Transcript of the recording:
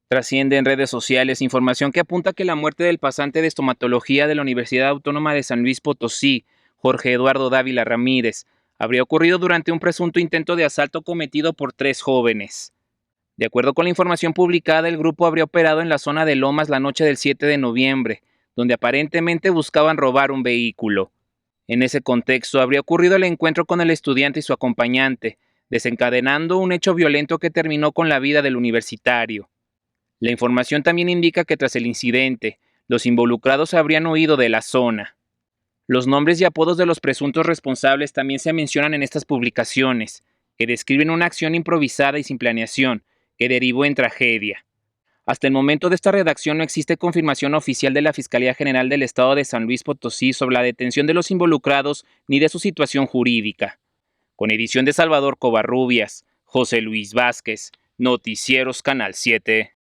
Trasciende en redes sociales información que apunta que la muerte del pasante de estomatología de la Universidad Autónoma de San Luis Potosí, Jorge Eduardo Dávila Ramírez, habría ocurrido durante un presunto intento de asalto cometido por 3 jóvenes. De acuerdo con la información publicada, el grupo habría operado en la zona de Lomas la noche del 7 de noviembre, donde aparentemente buscaban robar un vehículo. En ese contexto, habría ocurrido el encuentro con el estudiante y su acompañante, desencadenando un hecho violento que terminó con la vida del universitario. La información también indica que tras el incidente, los involucrados habrían huido de la zona. Los nombres y apodos de los presuntos responsables también se mencionan en estas publicaciones, que describen una acción improvisada y sin planeación, que derivó en tragedia. Hasta el momento de esta redacción no existe confirmación oficial de la Fiscalía General del Estado de San Luis Potosí sobre la detención de los involucrados ni de su situación jurídica. Con edición de Salvador Covarrubias, José Luis Vázquez, Noticieros Canal 7.